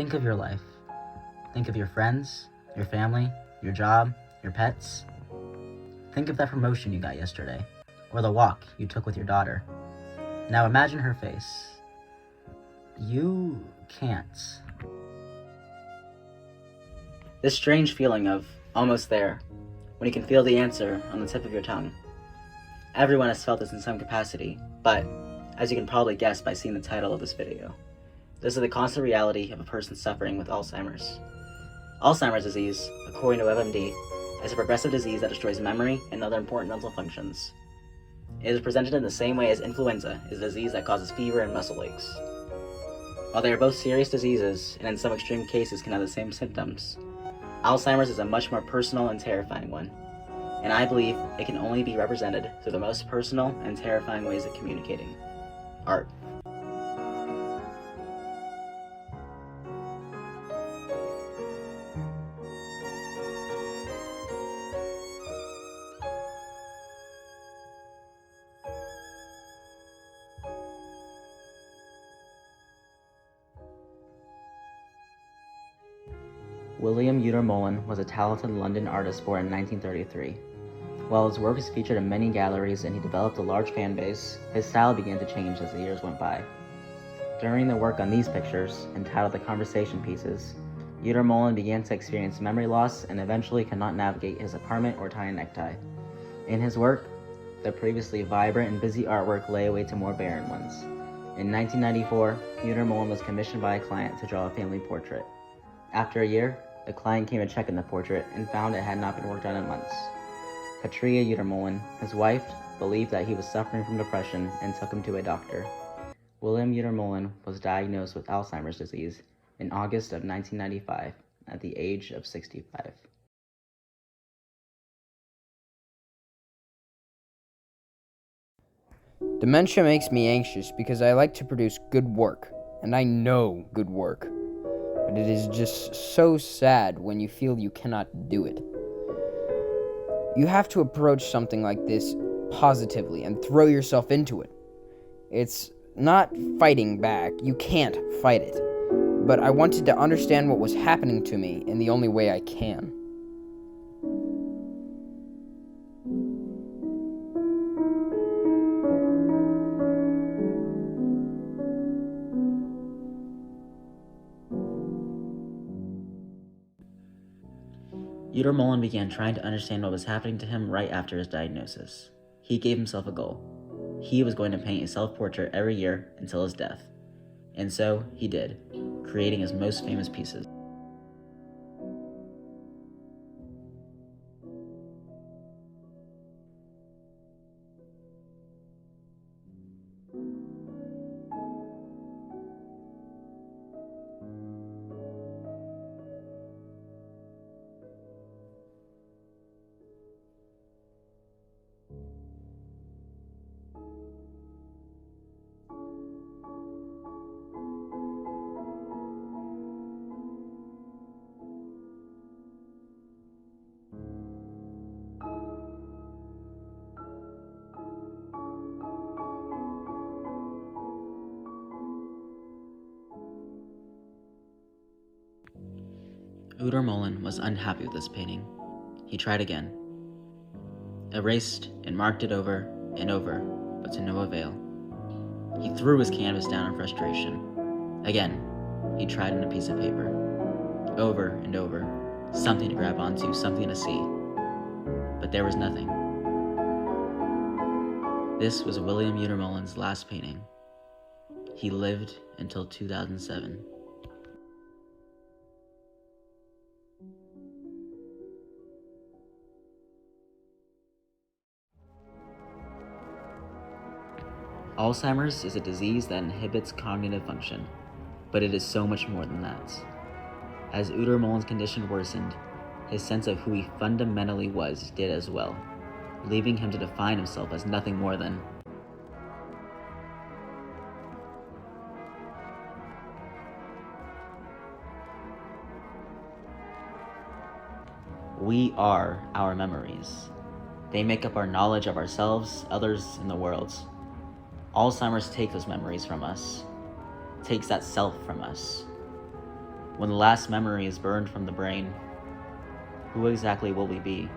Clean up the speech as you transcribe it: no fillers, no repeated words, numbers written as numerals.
Think of your life. Think of your friends, your family, your job, your pets. Think of that promotion you got yesterday, or the walk you took with your daughter. Now imagine her face. You can't. This strange feeling of almost there, when you can feel the answer on the tip of your tongue. Everyone has felt this in some capacity, but as you can probably guess by seeing the title of this video, this is the constant reality of a person suffering with Alzheimer's. Alzheimer's disease, according to WebMD, is a progressive disease that destroys memory and other important mental functions. It is presented in the same way as influenza is a disease that causes fever and muscle aches. While they are both serious diseases, and in some extreme cases can have the same symptoms, Alzheimer's is a much more personal and terrifying one, and I believe it can only be represented through the most personal and terrifying ways of communicating: art. William Uter Mullen was a talented London artist born in 1933. While his work is featured in many galleries and he developed a large fan base, his style began to change as the years went by. During the work on these pictures, entitled The Conversation Pieces, Uter Mullen began to experience memory loss and eventually could not navigate his apartment or tie a necktie. In his work, the previously vibrant and busy artwork lay away to more barren ones. In 1994, Uter Mullen was commissioned by a client to draw a family portrait. After a year, the client came to check in the portrait and found it had not been worked on in months. Katria Uter Mullen, his wife, believed that he was suffering from depression and took him to a doctor. William Uter Mullen was diagnosed with Alzheimer's disease in August of 1995 at the age of 65. Dementia makes me anxious because I like to produce good work, and I know good work. But it is just so sad when you feel you cannot do it. You have to approach something like this positively and throw yourself into it. It's not fighting back. You can't fight it. But I wanted to understand what was happening to me in the only way I can. Uter Mullen began trying to understand what was happening to him right after his diagnosis. He gave himself a goal. He was going to paint a self-portrait every year until his death. And so he did, creating his most famous pieces. Uter Mullen was unhappy with this painting. He tried again. Erased and marked it over and over, but to no avail. He threw his canvas down in frustration. Again, he tried on a piece of paper. Over and over, something to grab onto, something to see. But there was nothing. This was William Uter Mullen's last painting. He lived until 2007. Alzheimer's is a disease that inhibits cognitive function, but it is so much more than that. As Uter Mullen's condition worsened, his sense of who he fundamentally was did as well, leaving him to define himself as nothing more than we are our memories. They make up our knowledge of ourselves, others, and the world. Alzheimer's takes those memories from us, takes that self from us. When the last memory is burned from the brain, who exactly will we be?